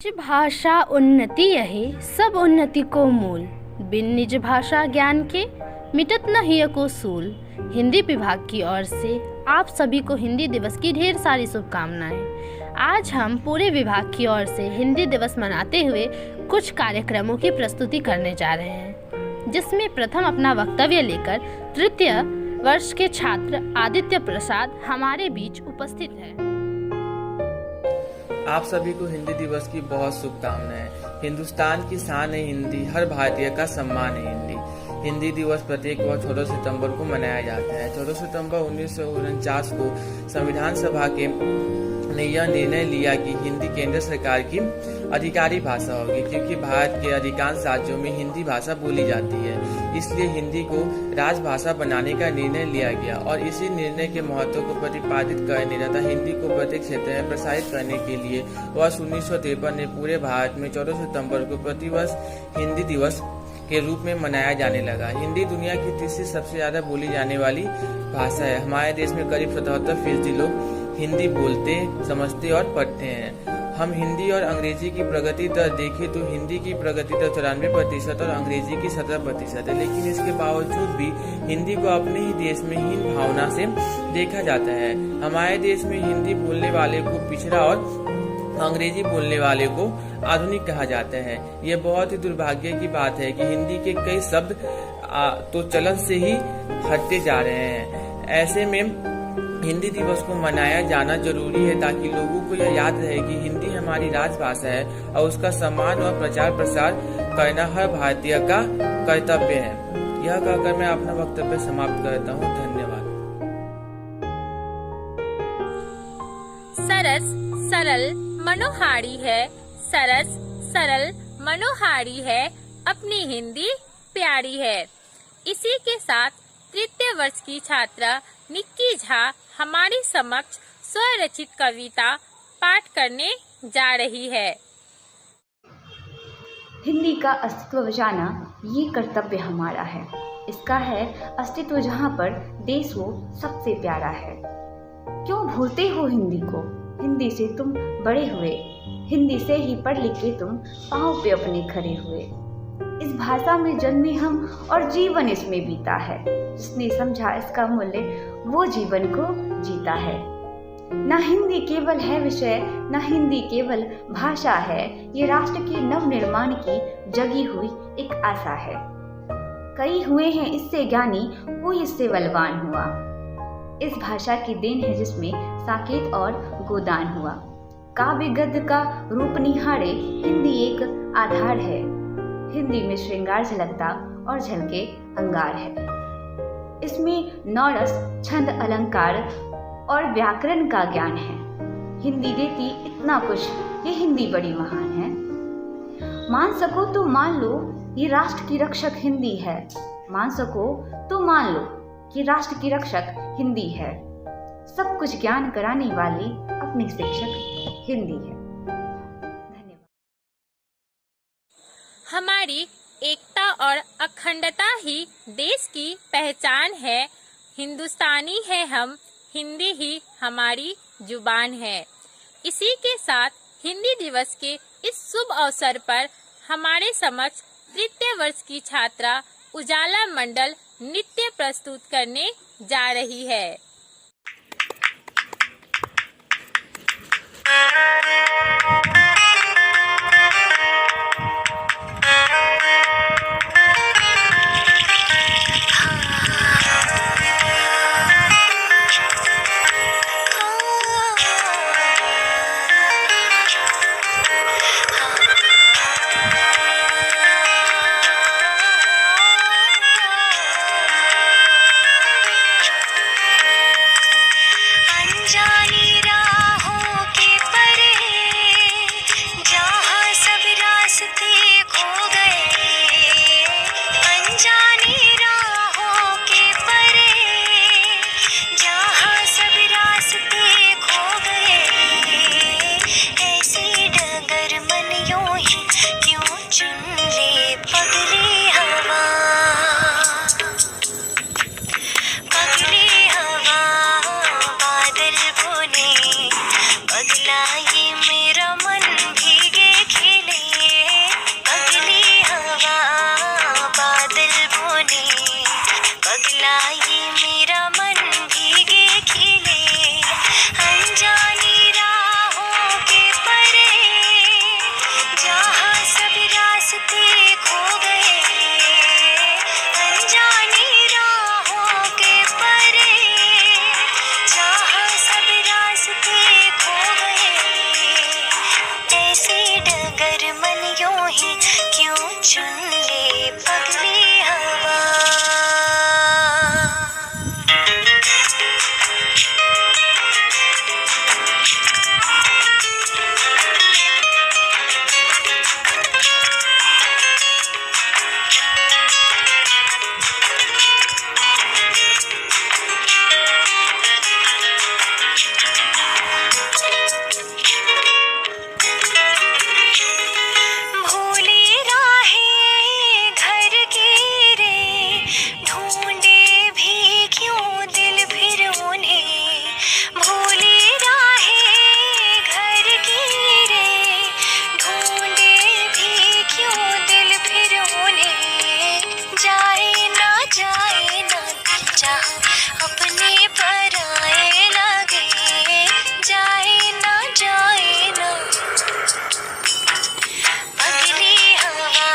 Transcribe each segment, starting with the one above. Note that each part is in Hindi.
निज भाषा उन्नति यही सब उन्नति को मूल। बिन निज भाषा ज्ञान के मिटत न हिय को सूल। हिंदी विभाग की ओर से आप सभी को हिंदी दिवस की ढेर सारी शुभकामनाएं। आज हम पूरे विभाग की ओर से हिंदी दिवस मनाते हुए कुछ कार्यक्रमों की प्रस्तुति करने जा रहे हैं, जिसमें प्रथम अपना वक्तव्य लेकर तृतीय वर्ष के छात्र आदित्य प्रसाद हमारे बीच उपस्थित है। आप सभी को हिंदी दिवस की बहुत शुभकामनाएं। हिंदुस्तान की शान है हिंदी, हर भारतीय का सम्मान है हिंदी। हिंदी दिवस प्रत्येक वर्ष 14 सितंबर को मनाया जाता है। 14 सितंबर 1949 को संविधान सभा के ने यह निर्णय लिया कि हिंदी केंद्र सरकार की अधिकारी भाषा होगी, क्योंकि भारत के अधिकांश राज्यों में हिंदी भाषा बोली जाती है। इसलिए हिंदी को राजभाषा बनाने का निर्णय लिया गया और इसी निर्णय के महत्व को प्रतिपादित करने तथा हिंदी को प्रत्येक क्षेत्र में प्रसारित करने के लिए वर्ष 1953 ने पूरे भारत में 14 सितंबर को प्रतिवर्ष हिंदी दिवस के रूप में मनाया जाने लगा। हिंदी दुनिया की तीसरी सबसे ज्यादा बोली जाने वाली भाषा है। हमारे देश में करीब 77% लोग हिंदी बोलते, समझते और पढ़ते हैं। हम हिंदी और अंग्रेजी की प्रगति दर देखें तो हिंदी की प्रगति दर 94% और अंग्रेजी की 17% है, लेकिन इसके बावजूद भी हिंदी को अपने ही देश में हीन भावना से देखा जाता है। हमारे देश में हिंदी बोलने वाले को पिछड़ा और अंग्रेजी बोलने वाले को आधुनिक कहा जाता है। यह बहुत ही दुर्भाग्य की बात है कि हिंदी के कई शब्द तो चलन से ही हटते जा रहे हैं। ऐसे में हिंदी दिवस को मनाया जाना जरूरी है ताकि लोगों को यह याद रहे कि हिंदी हमारी राजभाषा है और उसका सम्मान और प्रचार प्रसार करना हर भारतीय का कर्तव्य है। यह कहकर मैं अपना वक्तव्य समाप्त करता हूँ। धन्यवाद। सरस सरल मनोहारी है, सरस सरल मनोहारी है, अपनी हिंदी प्यारी है। इसी के साथ तृतीय वर्ष की छात्रा निक्की झा हमारी समक्ष स्वरचित कविता पाठ करने जा रही है। हिंदी का अस्तित्व बचाना ये कर्तव्य हमारा है। इसका है अस्तित्व जहाँ पर देश वो सबसे प्यारा है। क्यों भूलते हो हिंदी को? हिंदी से तुम बड़े हुए, हिंदी से ही पढ़ लिख के तुम पाँव पे अपने खड़े हुए। इस भाषा में जन्मे हम और जीवन इसमें बीता है। जिसने समझा इसका मूल्य वो जीवन को जीता है। ना हिंदी केवल है विषय, ना हिंदी केवल भाषा है, ये राष्ट्र के नव निर्माण की जगी हुई एक आशा है। कई हुए हैं इससे ज्ञानी, कोई इससे बलवान हुआ। इस भाषा की देन है जिसमें साकेत और गोदान हुआ। काव्य गद्य का रूप निहारे हिंदी एक आधार है। हिंदी में श्रृंगार झलकता और झलके अंगार है। इसमें नौरस, छंद, अलंकार और व्याकरण का ज्ञान है। हिंदी देती इतना कुछ, ये हिंदी बड़ी महान है। मान सको तो मान लो ये राष्ट्र की रक्षक हिंदी है। मान सको तो मान लो कि राष्ट्र की रक्षक हिंदी है। सब कुछ ज्ञान कराने वाली अपनी शिक्षक हिंदी है। धन्यवाद। हमारी एकता और अखंडता ही देश की पहचान है। हिंदुस्तानी है हम, हिंदी ही हमारी जुबान है। इसी के साथ हिंदी दिवस के इस शुभ अवसर पर हमारे समक्ष तृतीय वर्ष की छात्रा उजाला मंडल नृत्य प्रस्तुत करने जा रही है। क्यों चुन ले पगली हवा। भूली राहें घर की रे, ढूंढे भी क्यों दिल फिर उन्हें। भूली राहें घर की रे, ढूंढे भी क्यों दिल फिर उन्हें। जाए ना जहाँ अपने पराए लगे, जाए ना पगली हवा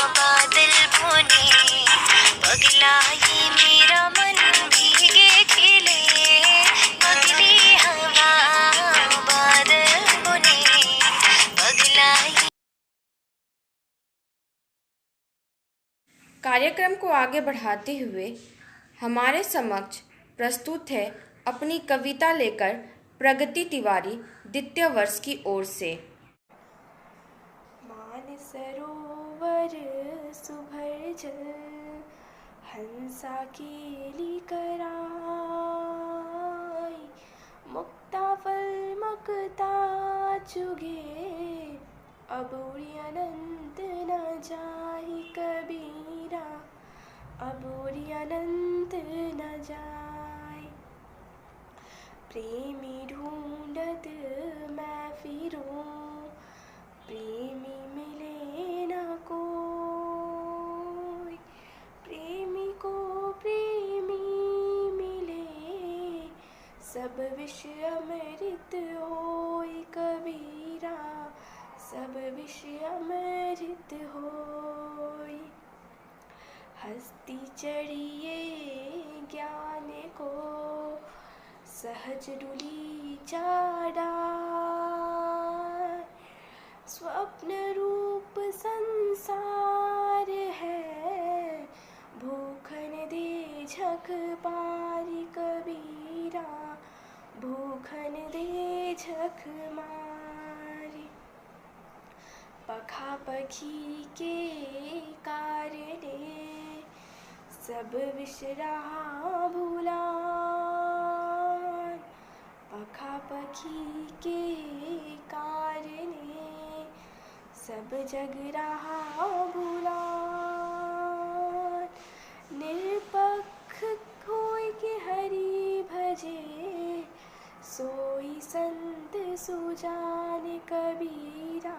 बादल बुने, पगला ये मेरा मन भीगे खिले। पगली हवा बादल बुने, पगला ये। कार्यक्रम को आगे बढ़ाते हुए हमारे समक्ष प्रस्तुत है अपनी कविता लेकर प्रगति तिवारी द्वितीय वर्ष की ओर से। मानसरोवर सुभर जल, हंसा केली कराई। मुक्ता फल मुक्ता चुगे, अबूरी अनंत न जाहि कबीरा। अबूरी अनंत न जाय। प्रेमी ढूंढत मैं फिरूं, प्रेमी मिले न कोई। प्रेमी को प्रेमी मिले, सब विष अमृत होय कबीरा। सब विष अमृत होय। हस्ती चढ़िए ज्ञान को, सहज डुली चाड़ा। स्वप्न रूप संसार है, भूखन दे झक पारी कबीरा। भूखन दे झक मारी। पखा पखी के कारणे, सब विष रहा भूला। पखा पखी के कारणे, सब जग रहा भूला। निरपक्ष होय के हरि भजे, सोई संत सुजान कबीरा।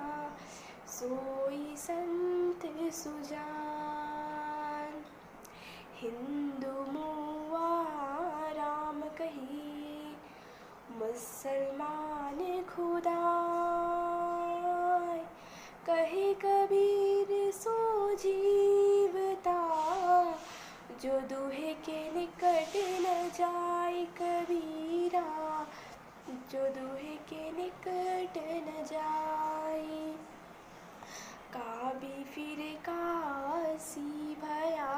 सोई संत सुजान। हिंदू मुआ राम कही, मुसलमान खुदा। कहे कबीर सो जीवता, जो दूहे के निकट न जाए कबीरा। जो दूहे के निकट न जाए। काबी फिर कासी भया,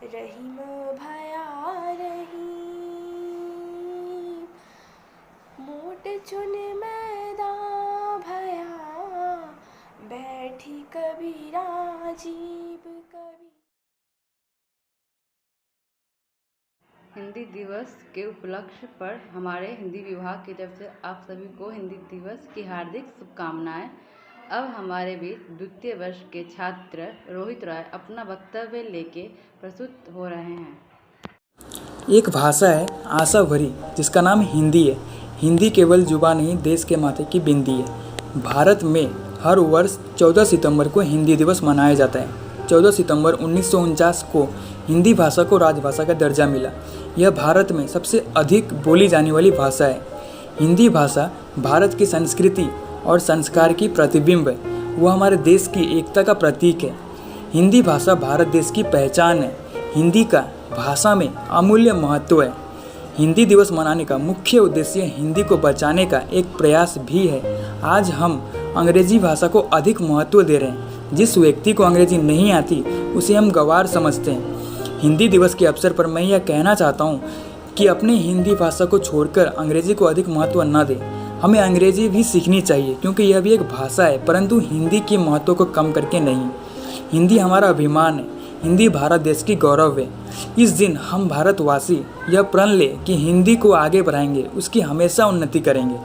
रहीम भया रहीम। मोट चुन मैदान भया, बैठी कबीरा जीब कबीर। हिंदी दिवस के उपलक्ष्य पर हमारे हिंदी विभाग की तरफ से आप सभी को हिंदी दिवस की हार्दिक शुभकामनाएं। अब हमारे बीच द्वितीय वर्ष के छात्र रोहित राय अपना वक्तव्य लेके प्रस्तुत हो रहे हैं। एक भाषा है आशा भरी, जिसका नाम हिंदी है। हिंदी केवल जुबान नहीं, देश के माथे की बिंदी है। भारत में हर वर्ष 14 सितंबर को हिंदी दिवस मनाया जाता है। 14 सितंबर 1949 को हिंदी भाषा को राजभाषा का दर्जा मिला। यह भारत में सबसे अधिक बोली जाने वाली भाषा है। हिंदी भाषा भारत की संस्कृति और संस्कार की प्रतिबिंब है। वह हमारे देश की एकता का प्रतीक है। हिंदी भाषा भारत देश की पहचान है। हिंदी का भाषा में अमूल्य महत्व है। हिंदी दिवस मनाने का मुख्य उद्देश्य हिंदी को बचाने का एक प्रयास भी है। आज हम अंग्रेजी भाषा को अधिक महत्व दे रहे हैं। जिस व्यक्ति को अंग्रेजी नहीं आती उसे हम गंवार समझते हैं। हिंदी दिवस के अवसर पर मैं यह कहना चाहता हूँ कि अपनी हिंदी भाषा को छोड़कर अंग्रेजी को अधिक महत्व न दें। हमें अंग्रेजी भी सीखनी चाहिए क्योंकि यह भी एक भाषा है, परंतु हिंदी के महत्व को कम करके नहीं। हिंदी हमारा अभिमान है, हिंदी भारत देश की गौरव है। इस दिन हम भारतवासी यह प्रण लें कि हिंदी को आगे बढ़ाएंगे, उसकी हमेशा उन्नति करेंगे।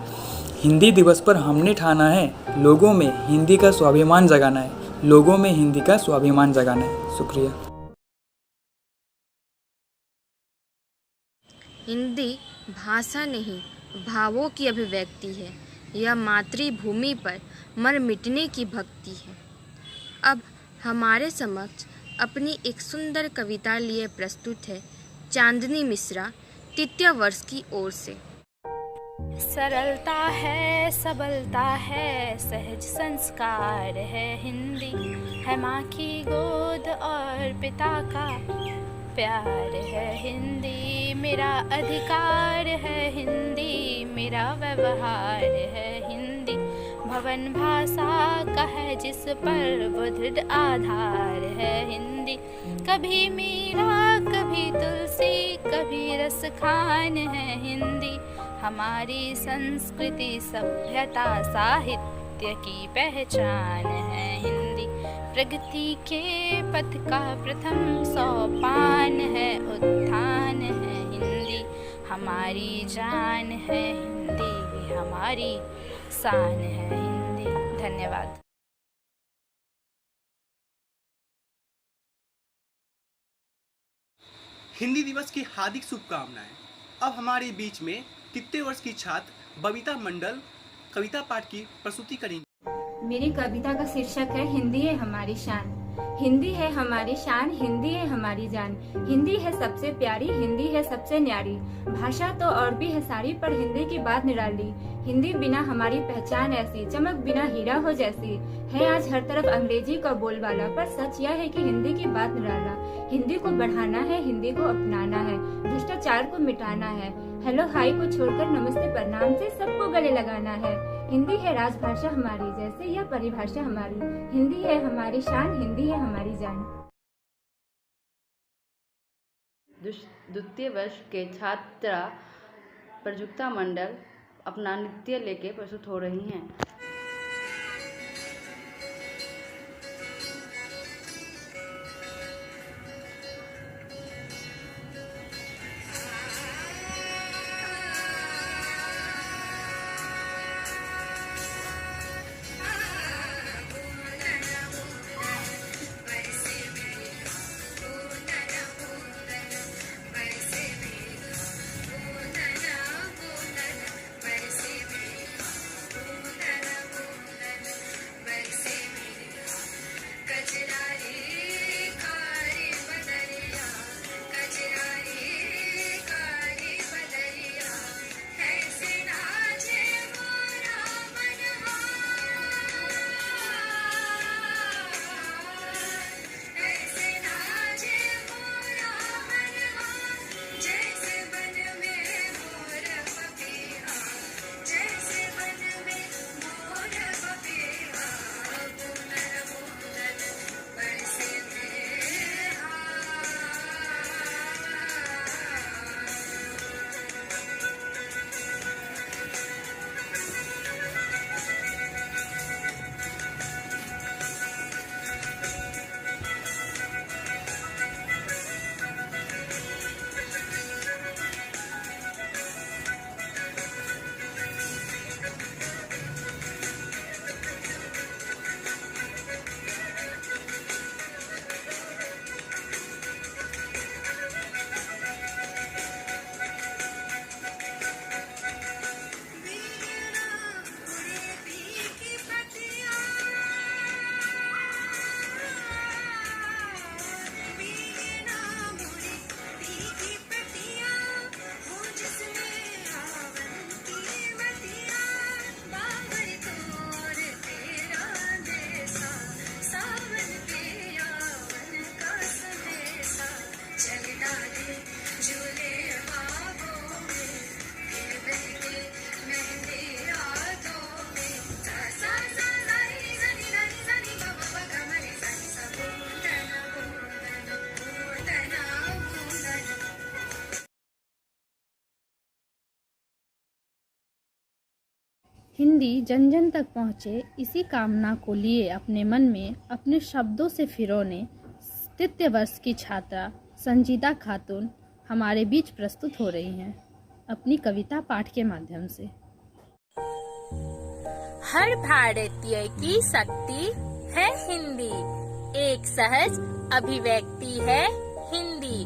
हिंदी दिवस पर हमने ठाना है लोगों में हिंदी का स्वाभिमान जगाना है, लोगों में हिंदी का स्वाभिमान जगाना है। शुक्रिया। हिंदी भाषा नहीं, भावों की अभिव्यक्ति है। यह मातृभूमि पर मर मिटने की भक्ति है। अब हमारे समक्ष अपनी एक सुंदर कविता लिए प्रस्तुत है चांदनी मिश्रा तृतीय वर्ष की ओर से। सरलता है, सबलता है, सहज संस्कार है हिंदी, है माँ की गोद और पिता का प्यार है हिंदी, मेरा अधिकार है हिंदी, मेरा व्यवहार है हिंदी, भवन भाषा का है जिस पर वो दृढ़ आधार है हिंदी, कभी मीरा कभी तुलसी कभी रस खान है हिंदी, हमारी संस्कृति सभ्यता साहित्य की पहचान है हिंदी, प्रगति के पथ का प्रथम सोपान है उत्थान है हिंदी, हमारी जान है हिंदी, हमारी शान है हिंदी। धन्यवाद। हिंदी दिवस की हार्दिक शुभकामनाएं। अब हमारे बीच में तृतीय वर्ष की छात्र बबीता मंडल कविता पाठ की प्रस्तुति करेंगी। मेरी कविता का शीर्षक है हिंदी है हमारी शान। हिंदी है हमारी शान, हिंदी है हमारी जान, हिंदी है सबसे प्यारी, हिंदी है सबसे न्यारी, भाषा तो और भी है सारी पर हिंदी की बात निराली, हिंदी बिना हमारी पहचान ऐसी, चमक बिना हीरा हो जैसी, है आज हर तरफ अंग्रेजी का बोलबाला, पर सच यह है कि हिंदी की बात निराला, हिंदी को बढ़ाना है, हिंदी को अपनाना है, भ्रष्टाचार को मिटाना है, हेलो हाई को छोड़कर नमस्ते प्रणाम से सबको गले लगाना है, हिंदी है राजभाषा हमारी, जैसे यह परिभाषा हमारी, हिंदी है हमारी शान, हिंदी है हमारी जान। द्वितीय वर्ष के छात्रा प्रजुक्ता मंडल अपना नृत्य लेके प्रस्तुत हो रही हैं। हिंदी जन जन तक पहुँचे, इसी कामना को लिए अपने मन में अपने शब्दों से फिरौने तृतीय वर्ष की छात्रा संजीदा खातून हमारे बीच प्रस्तुत हो रही हैं अपनी कविता पाठ के माध्यम से। हर भारतीय की शक्ति है हिंदी, एक सहज अभिव्यक्ति है हिंदी,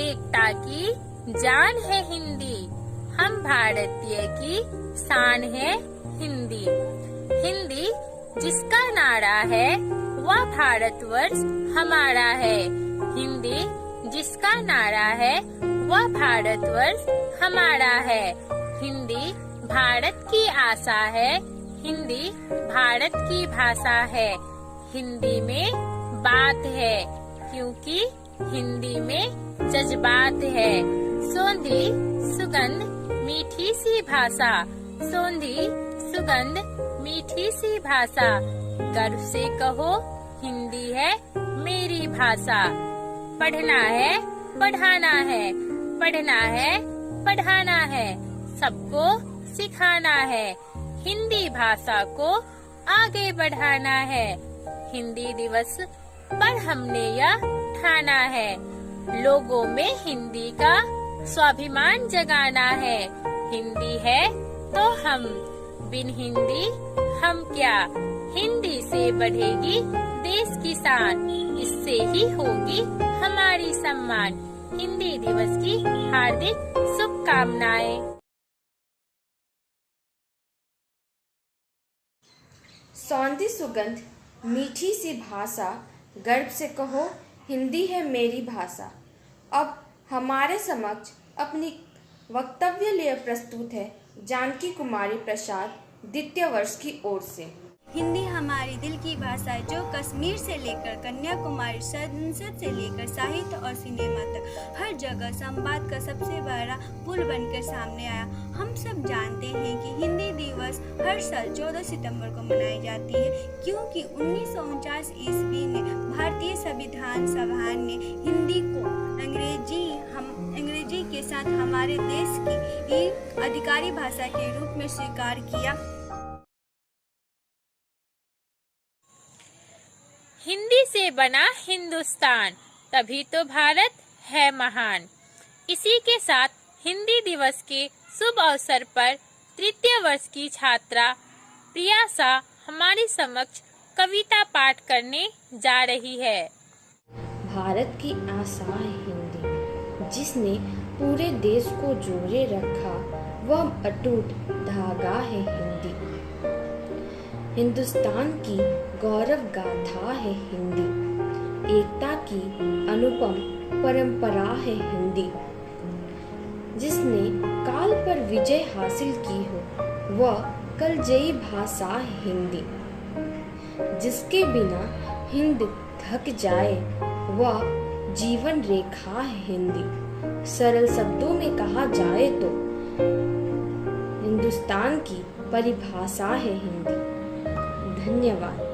एकता की जान है हिंदी, हम भारतीय की शान है हिंदी। हिंदी जिसका नारा है वह भारतवर्ष हमारा है, हिंदी जिसका नारा है वह भारतवर्ष हमारा है। हिंदी भारत की आशा है, हिंदी भारत की भाषा है, हिंदी में बात है क्योंकि हिंदी में जज्बात है। सोंधी सुगंध मीठी सी भाषा, सोंधी सुगंध मीठी सी भाषा, गर्व से कहो हिंदी है मेरी भाषा। पढ़ना है पढ़ाना है, पढ़ना है पढ़ाना है, सबको सिखाना है, हिंदी भाषा को आगे बढ़ाना है। हिंदी दिवस पर हमने यह ठाना है, लोगों में हिंदी का स्वाभिमान जगाना है। हिंदी है तो हम, बिन हिंदी हम क्या, हिंदी से बढ़ेगी देश की शान, इससे ही होगी हमारी सम्मान। हिंदी दिवस की हार्दिक शुभकामनाएं। सौंधी सुगंध मीठी सी भाषा, गर्व से कहो हिंदी है मेरी भाषा। अब हमारे समक्ष अपनी वक्तव्य लिए प्रस्तुत है जानकी कुमारी प्रसाद, द्वितीय वर्ष की ओर से। हिंदी हमारी दिल की भाषा है, जो कश्मीर से लेकर कन्याकुमारी, संसद से लेकर साहित्य और सिनेमा तक हर जगह संवाद का सबसे बड़ा पुल बनकर सामने आया। हम सब जानते हैं कि हिंदी दिवस हर साल 14 सितंबर को मनाई जाती है, क्योंकि 1949 ईस्वी में भारतीय संविधान सभा ने हिंदी को अंग्रेजी के साथ हमारे देश की अधिकारी भाषा के रूप में स्वीकार किया। हिंदी से बना हिंदुस्तान, तभी तो भारत है महान। इसी के साथ हिंदी दिवस के शुभ अवसर पर तृतीय वर्ष की छात्रा प्रियासा हमारी समक्ष कविता पाठ करने जा रही है। भारत की आशा है हिंदी, जिसने पूरे देश को जोड़े रखा, वह अटूट धागा है हिंदी। हिंदुस्तान की गौरव गाथा है हिंदी, एकता की अनुपम परंपरा है हिंदी। जिसने काल पर विजय हासिल की हो, वह कलजयी भाषा है हिंदी। जिसके बिना हिंद थक जाए, वह जीवन रेखा है हिंदी। सरल शब्दों में कहा जाए तो हिंदुस्तान की परिभाषा है हिंदी। धन्यवाद।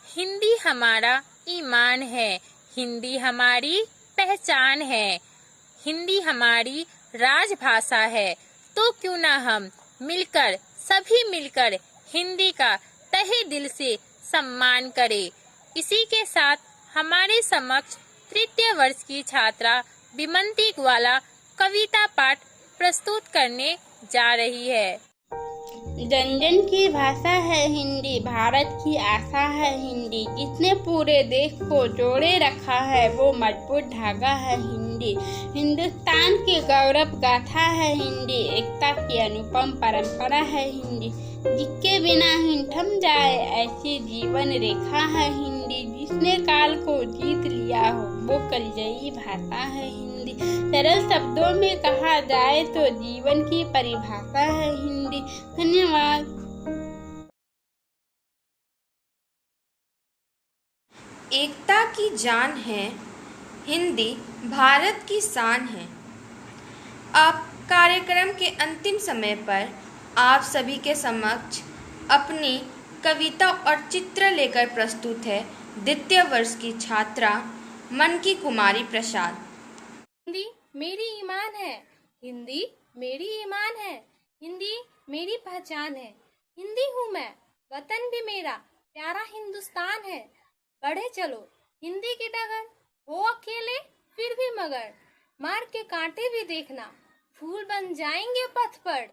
हिंदी हमारा ईमान है, हिंदी हमारी पहचान है, हिंदी हमारी राजभाषा है। तो क्यों ना हम मिलकर, सभी मिलकर हिंदी का तहे दिल से सम्मान करें। इसी के साथ हमारे समक्ष तृतीय वर्ष की छात्रा विमंती ग्वाला कविता पाठ प्रस्तुत करने जा रही है। जन जन की भाषा है हिंदी, भारत की आशा है हिंदी, जिसने पूरे देश को जोड़े रखा है, वो मजबूत धागा है हिंदी। हिंदुस्तान की गौरव गाथा है हिंदी, एकता की अनुपम परंपरा है हिंदी। जिसके बिना हिंद थम जाए, ऐसी जीवन रेखा है हिंदी। जिसने काल को जीत लिया हो, वो कलजयी भाषा है हिंदी। सरल शब्दों में कहा जाए तो जीवन की परिभाषा है हिंदी। धन्यवाद। एकता की जान है हिंदी, भारत की शान है। अब कार्यक्रम के अंतिम समय पर आप सभी के समक्ष अपनी कविता और चित्र लेकर प्रस्तुत है द्वितीय वर्ष की छात्रा मनकी कुमारी प्रसाद। हिंदी मेरी ईमान है, हिंदी मेरी ईमान है, हिंदी मेरी पहचान है। हिंदी हूँ मैं, वतन भी मेरा प्यारा हिंदुस्तान है। बढ़े चलो हिंदी की डगर, हो अकेले फिर भी मगर, मार के कांटे भी देखना, फूल बन जाएंगे पथ पर।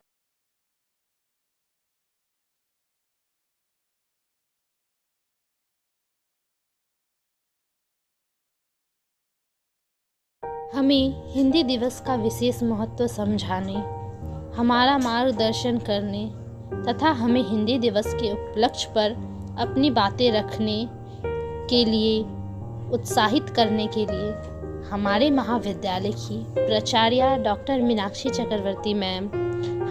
हमें हिंदी दिवस का विशेष महत्व समझाने, हमारा मार्गदर्शन करने तथा हमें हिंदी दिवस के उपलक्ष्य पर अपनी बातें रखने के लिए उत्साहित करने के लिए हमारे महाविद्यालय की प्राचार्य डॉक्टर मीनाक्षी चक्रवर्ती मैम,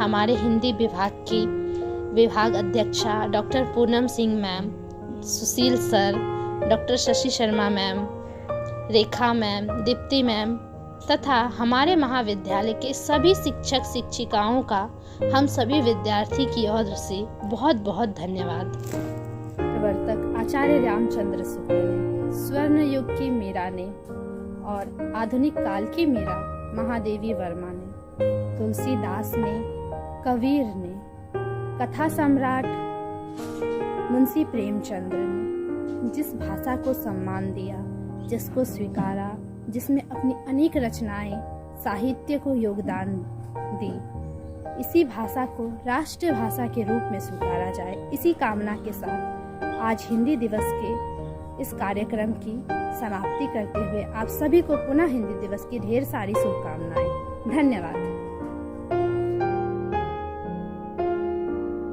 हमारे हिंदी विभाग की विभाग अध्यक्षा doctor Poonam Singh ma'am, Sushil sir, doctor Shashi Sharma ma'am, Rekha ma'am, Deepti ma'am तथा हमारे महाविद्यालय के सभी शिक्षक शिक्षिकाओं का हम सभी विद्यार्थी की ओर से बहुत बहुत धन्यवाद। प्रवर्तक आचार्य रामचंद्र शुक्ल ने, स्वर्ण युग की मीरा ने और आधुनिक काल की मीरा महादेवी वर्मा ने, तुलसीदास ने, कबीर ने, कथा सम्राट मुंशी प्रेमचंद्र ने जिस भाषा को सम्मान दिया, जिसको स्वीकारा, जिसमें अपनी अनेक रचनाएं साहित्य को योगदान दी, इसी भाषा को राष्ट्रीय भाषा के रूप में स्वीकारा जाए, इसी कामना के साथ आज हिंदी दिवस के इस कार्यक्रम की समाप्ति करते हुए आप सभी को पुनः हिंदी दिवस की ढेर सारी शुभकामनाएं। धन्यवाद।